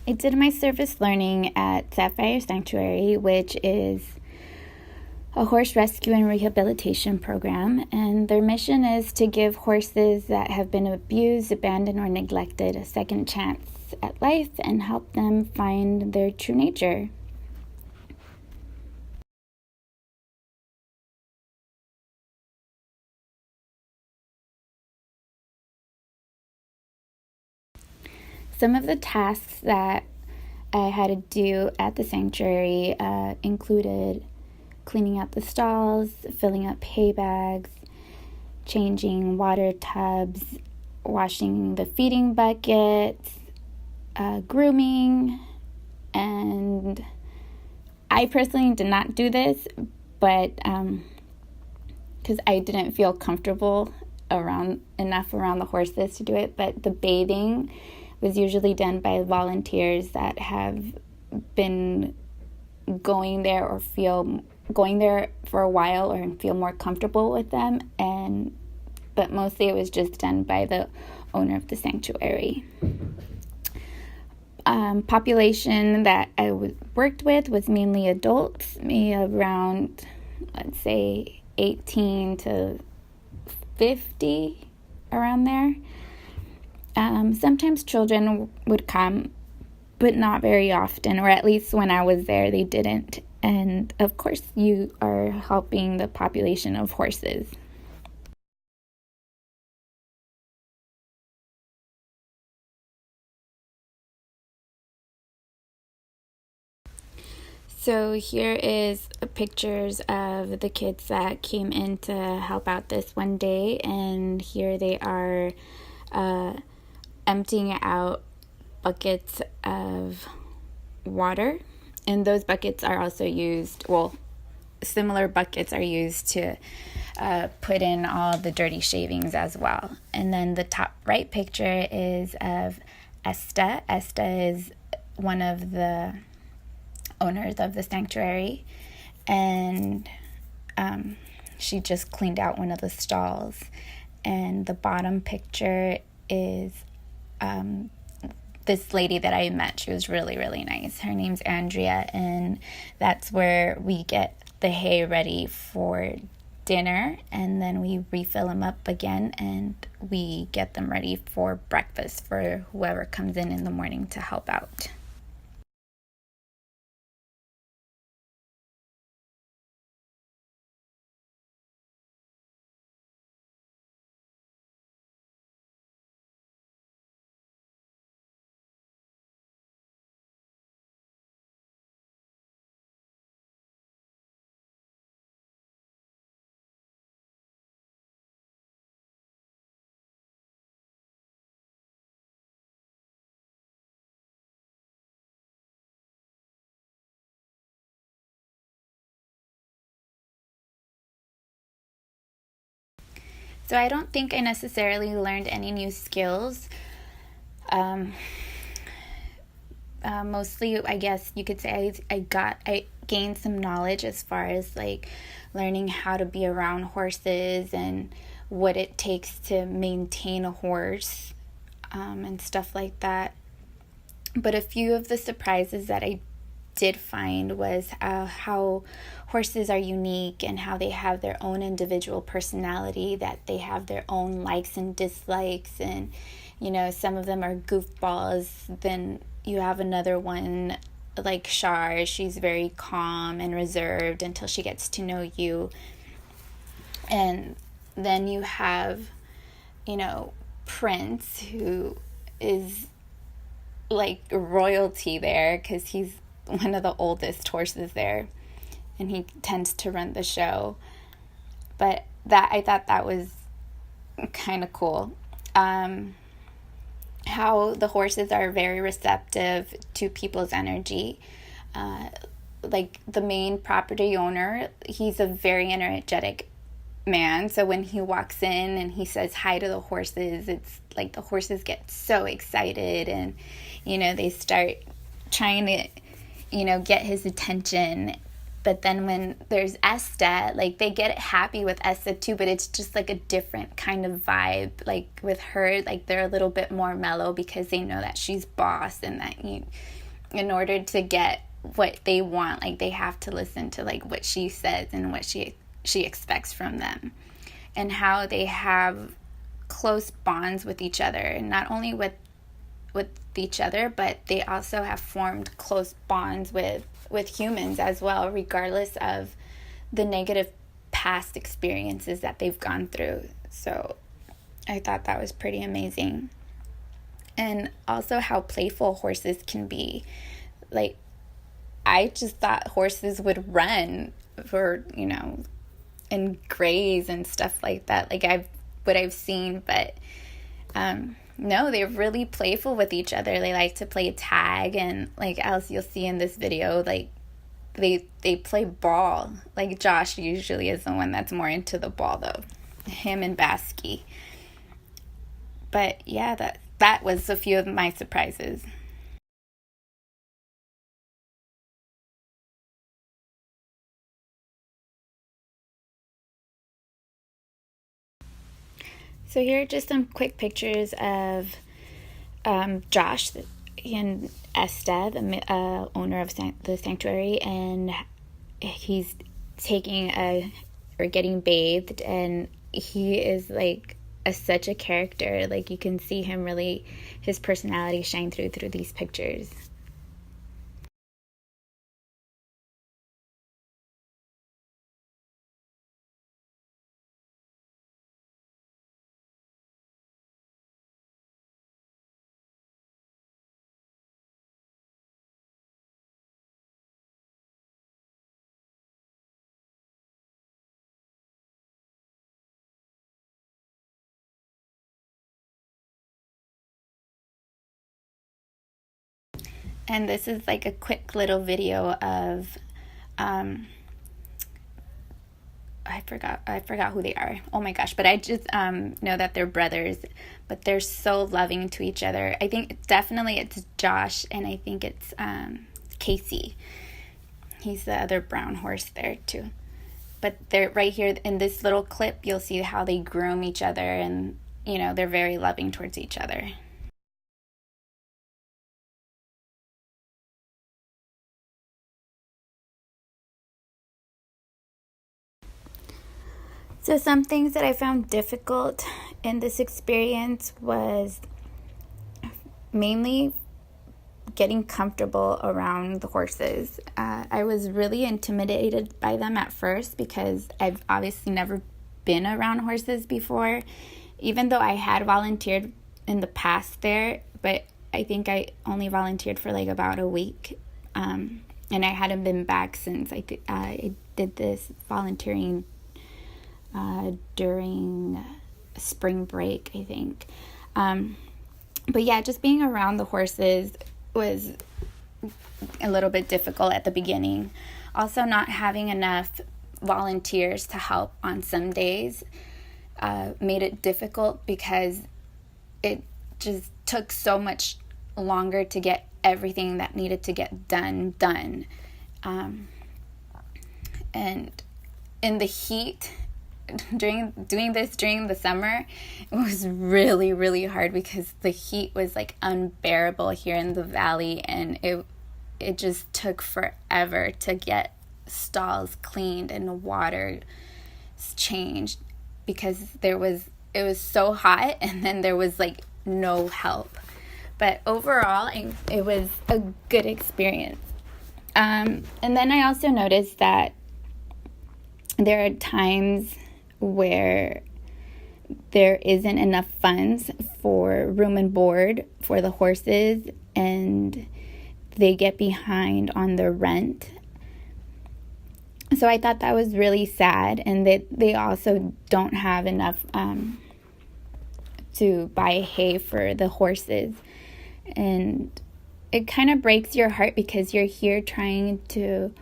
I did my service learning at Sapphire Sanctuary, which is a horse rescue and rehabilitation program, and their mission is to give horses that have been abused, abandoned, or neglected a second chance at life and help them find their true nature. Some of the tasks that I had to do at the sanctuary included cleaning out the stalls, filling up hay bags, changing water tubs, washing the feeding buckets, grooming, and I personally did not do this, but because I didn't feel comfortable enough around the horses to do it, but the bathing was usually done by volunteers that have been going there for a while or feel more comfortable with them, but mostly it was just done by the owner of the sanctuary. Population that I worked with was mainly adults, maybe around, let's say, 18 to 50, around there. Sometimes children would come, but not very often, or at least when I was there, they didn't. And of course, you are helping the population of horses. So here is pictures of the kids that came in to help out this one day, and here they are emptying out buckets of water, and those buckets are also used, similar buckets are used to put in all the dirty shavings as well. And then the top right picture is of Esta. Esta is one of the owners of the sanctuary, and she just cleaned out one of the stalls. And the bottom picture is this lady that I met. She was really, really nice. Her name's Andrea, and that's where we get the hay ready for dinner, and then we refill them up again, and we get them ready for breakfast for whoever comes in the morning to help out. So I don't think I necessarily learned any new skills. Mostly, I guess you could say I gained some knowledge as far as like learning how to be around horses and what it takes to maintain a horse, and stuff like that. But a few of the surprises that I did find was how horses are unique and how they have their own individual personality, that they have their own likes and dislikes, and some of them are goofballs. Then you have another one like Shar. She's very calm and reserved until she gets to know you. And then you have Prince, who is like royalty there because he's one of the oldest horses there, and he tends to run the show. But I thought that was kind of cool. How the horses are very receptive to people's energy. Like the main property owner, he's a very energetic man. So when he walks in and he says hi to the horses, it's like the horses get so excited, and they start trying to get his attention. But then when there's Esta, like they get happy with Esta too, but it's just like a different kind of vibe. Like with her, like they're a little bit more mellow because they know that she's boss, and that in order to get what they want, like they have to listen to like what she says and what she expects from them, and how they have close bonds with each other, and not only with each other, but they also have formed close bonds with humans as well, regardless of the negative past experiences that they've gone through. So I thought that was pretty amazing. And also how playful horses can be. Like, I just thought horses would run for, and graze and stuff like that. Like what I've seen, but no, they're really playful with each other. They like to play tag, and like as you'll see in this video, like they play ball. Like Josh usually is the one that's more into the ball though. Him and Basky. But yeah, that was a few of my surprises. So here are just some quick pictures of Josh and Esta, the owner of the sanctuary, and he's getting bathed, and he is like such a character. Like you can see him really, his personality shine through these pictures. And this is like a quick little video of I forgot who they are. Oh my gosh, but I just know that they're brothers, but they're so loving to each other. I think definitely it's Josh, and I think it's Casey. He's the other brown horse there too. But they're right here in this little clip, you'll see how they groom each other, and they're very loving towards each other. So some things that I found difficult in this experience was mainly getting comfortable around the horses. I was really intimidated by them at first because I've obviously never been around horses before, even though I had volunteered in the past there, but I think I only volunteered for like about a week, and I hadn't been back since I did this volunteering during spring break, I think. But yeah, just being around the horses was a little bit difficult at the beginning. Also, not having enough volunteers to help on some days made it difficult because it just took so much longer to get everything that needed to get done. And in the heat, doing this during the summer, it was really, really hard because the heat was like unbearable here in the valley, and it just took forever to get stalls cleaned and water changed because it was so hot, and then there was like no help. But overall, it was a good experience. And then I also noticed that there are times where there isn't enough funds for room and board for the horses, and they get behind on their rent. So I thought that was really sad, and that they also don't have enough to buy hay for the horses. And it kind of breaks your heart because you're here trying to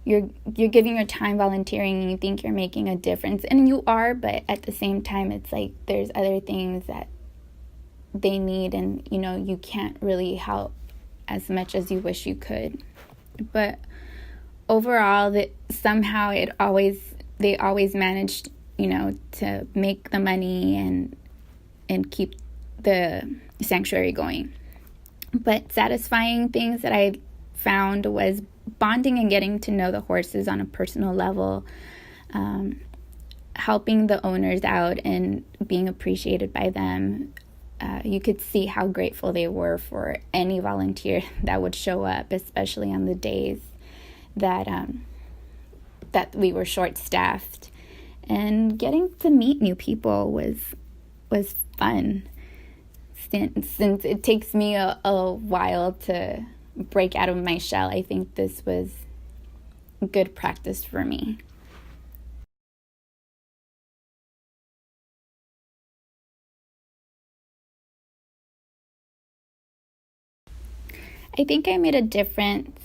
you're giving your time volunteering, and you think you're making a difference, and you are, but at the same time it's like there's other things that they need, and you can't really help as much as you wish you could. But overall, that somehow they always managed, to make the money and keep the sanctuary going. But satisfying things that I found was bonding and getting to know the horses on a personal level, helping the owners out and being appreciated by them. You could see how grateful they were for any volunteer that would show up, especially on the days that we were short-staffed. And getting to meet new people was fun. Since it takes me a while to break out of my shell, I think this was good practice for me. I think I made a difference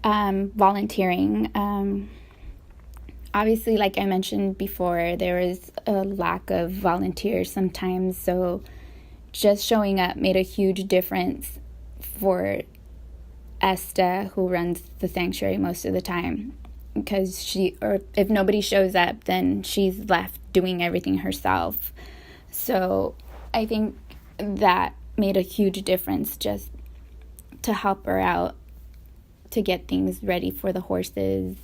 volunteering. Obviously, like I mentioned before, there was a lack of volunteers sometimes, so just showing up made a huge difference for Esta, who runs the sanctuary most of the time, because if nobody shows up, then she's left doing everything herself. So I think that made a huge difference, just to help her out, to get things ready for the horses,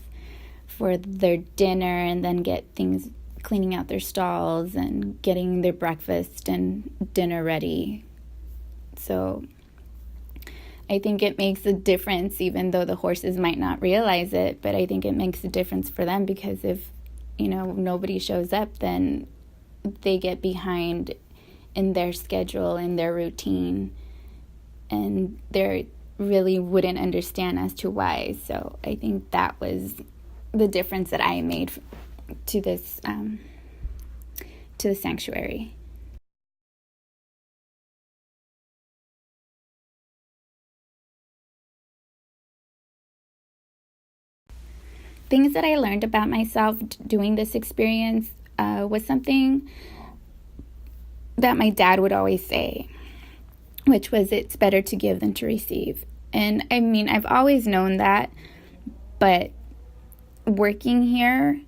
for their dinner, and then get things, cleaning out their stalls and getting their breakfast and dinner ready. So I think it makes a difference, even though the horses might not realize it, but I think it makes a difference for them, because if, nobody shows up, then they get behind in their schedule, in their routine, and they really wouldn't understand as to why. So I think that was the difference that I made to this to the sanctuary. Things that I learned about myself doing this experience was something that my dad would always say, which was, it's better to give than to receive. And I mean, I've always known that, but working here,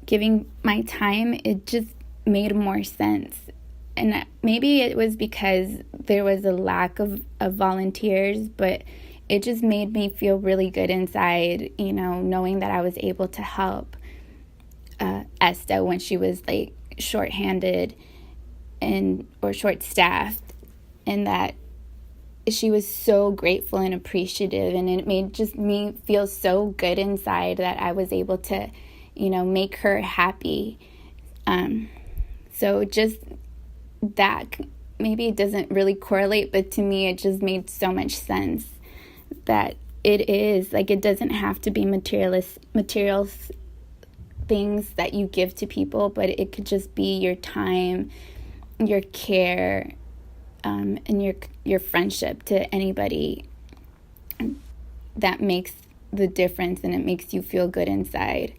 giving my time, it just made more sense. And maybe it was because there was a lack of volunteers, but it just made me feel really good inside, knowing that I was able to help Esta when she was like short-handed or short-staffed, and that she was so grateful and appreciative, and it made just me feel so good inside that I was able to, make her happy. So just that, maybe it doesn't really correlate, but to me it just made so much sense that it is like, it doesn't have to be materials things that you give to people, but it could just be your time, your care, and your friendship to anybody. That makes the difference, and it makes you feel good inside.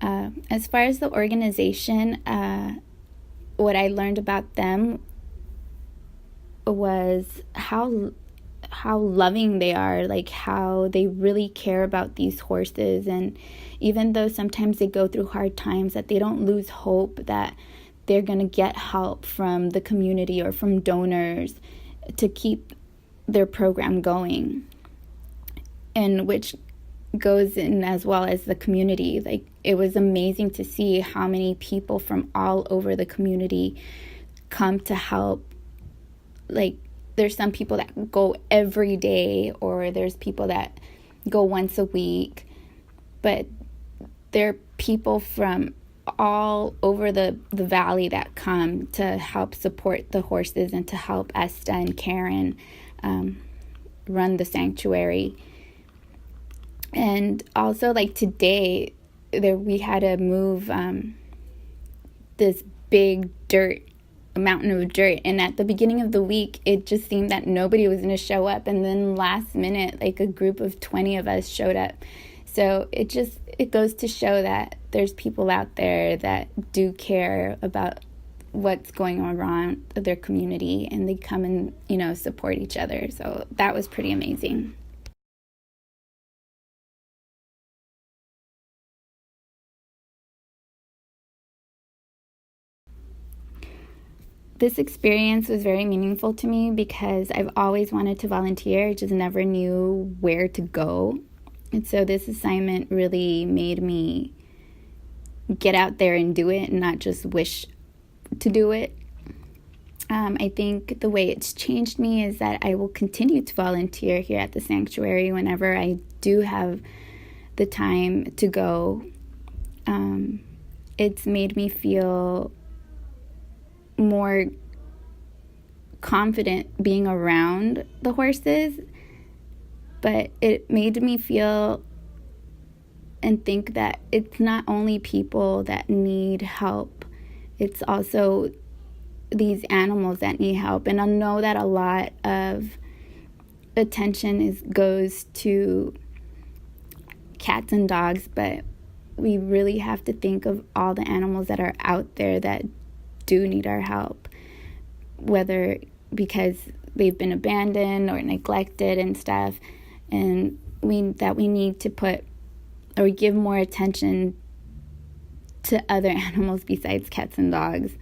As far as the organization, what I learned about them was how loving they are, like how they really care about these horses, and even though sometimes they go through hard times, that they don't lose hope that they're going to get help from the community or from donors to keep their program going, and which goes in as well as the community. Like, it was amazing to see how many people from all over the community come to help. Like, there's some people that go every day, or there's people that go once a week, but there are people from all over the valley that come to help support the horses and to help Esta and Karen run the sanctuary. And also, like today, we had to move this big mountain of dirt, and at the beginning of the week it just seemed that nobody was going to show up, and then last minute, like a group of 20 of us showed up. So it goes to show that there's people out there that do care about what's going on around their community, and they come and support each other. So that was pretty amazing. This experience was very meaningful to me because I've always wanted to volunteer, just never knew where to go. And so this assignment really made me get out there and do it and not just wish to do it. I think the way it's changed me is that I will continue to volunteer here at the sanctuary whenever I do have the time to go. It's made me feel more confident being around the horses, but it made me feel and think that it's not only people that need help, it's also these animals that need help. And I know that a lot of attention goes to cats and dogs, but we really have to think of all the animals that are out there that do need our help, whether because they've been abandoned or neglected and stuff, and we need to put or give more attention to other animals besides cats and dogs.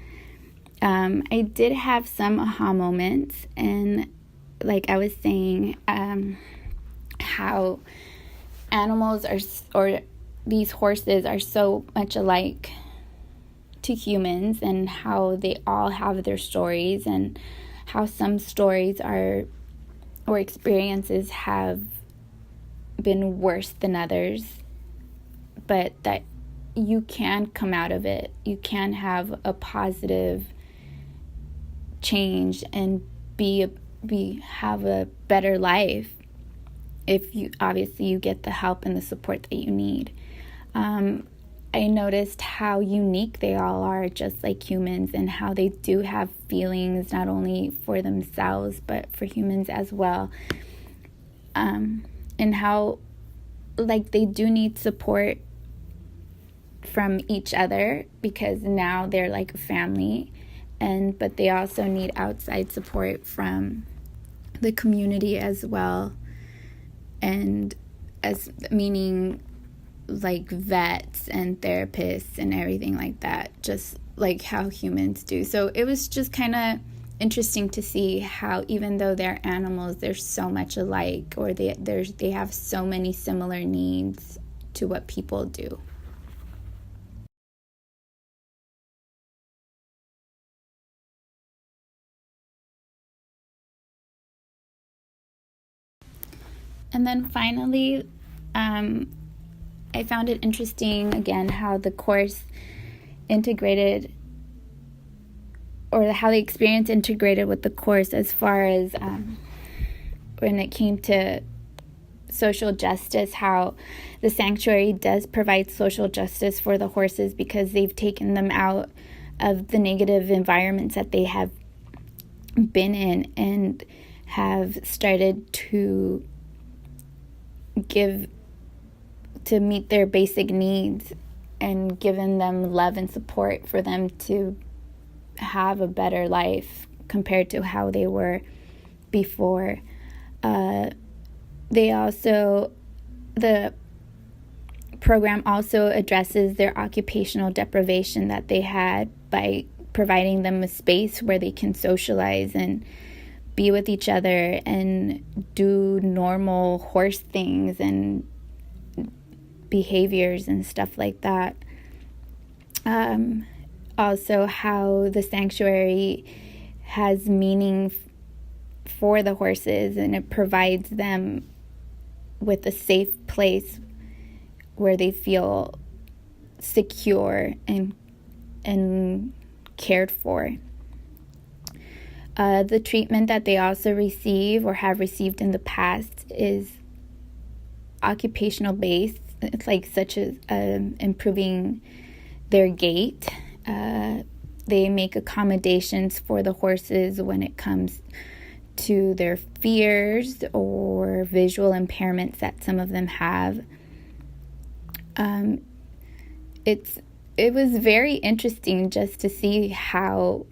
I did have some aha moments, and like I was saying, how animals or these horses are so much alike to humans, and how they all have their stories, and how some stories or experiences have been worse than others, but that you can come out of it. You can have a positive change and have a better life if you get the help and the support that you need. I noticed how unique they all are, just like humans, and how they do have feelings not only for themselves but for humans as well, and how like they do need support from each other because now they're like a family, but they also need outside support from the community as well, and as meaning like vets and therapists and everything like that, just like how humans do. So it was just kind of interesting to see how even though they're animals, they're so much alike, or they have so many similar needs to what people do. And then finally, I found it interesting, again, how the course integrated, or how the experience integrated with the course as far as when it came to social justice, how the sanctuary does provide social justice for the horses because they've taken them out of the negative environments that they have been in and have started to meet their basic needs and given them love and support for them to have a better life compared to how they were before. The program also addresses their occupational deprivation that they had by providing them a space where they can socialize and be with each other and do normal horse things and behaviors and stuff like that. Also, how the sanctuary has meaning for the horses, and it provides them with a safe place where they feel secure and cared for. The treatment that they also receive or have received in the past is occupational based. It's like such as improving their gait. They make accommodations for the horses when it comes to their fears or visual impairments that some of them have. It was very interesting just to see how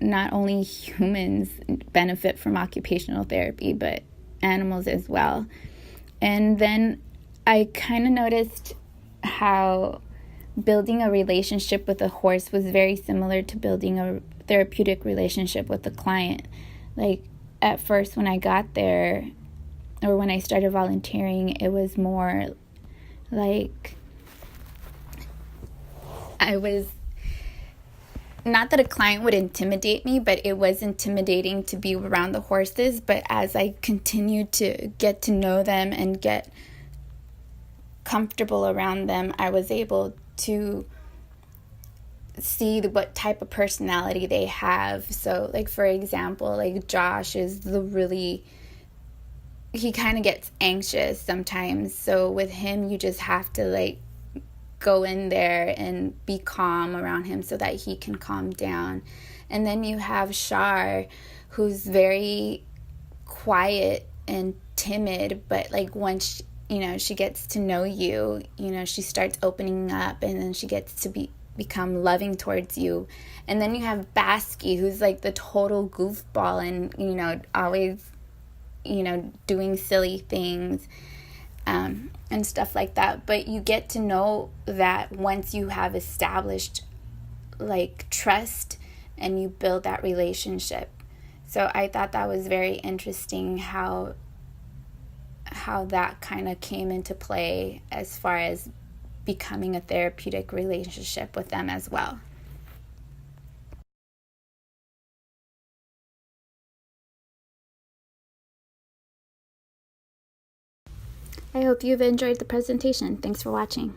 not only humans benefit from occupational therapy, but animals as well. And then I kind of noticed how building a relationship with a horse was very similar to building a therapeutic relationship with the client. Like, at first when I got there, or when I started volunteering, it was more like I was, not that a client would intimidate me, but it was intimidating to be around the horses. But as I continued to get to know them and get comfortable around them, I was able to see what type of personality they have. So, like, for example, like Josh is he kind of gets anxious sometimes. So with him, you just have to like go in there and be calm around him so that he can calm down. And then you have Shar, who's very quiet and timid, but like once she gets to know you, she starts opening up, and then she gets to become loving towards you. And then you have Basky, who's like the total goofball and always doing silly things and stuff like that. But you get to know that once you have established like trust and you build that relationship. So I thought that was very interesting how that kind of came into play as far as becoming a therapeutic relationship with them as well. I hope you've enjoyed the presentation. Thanks for watching.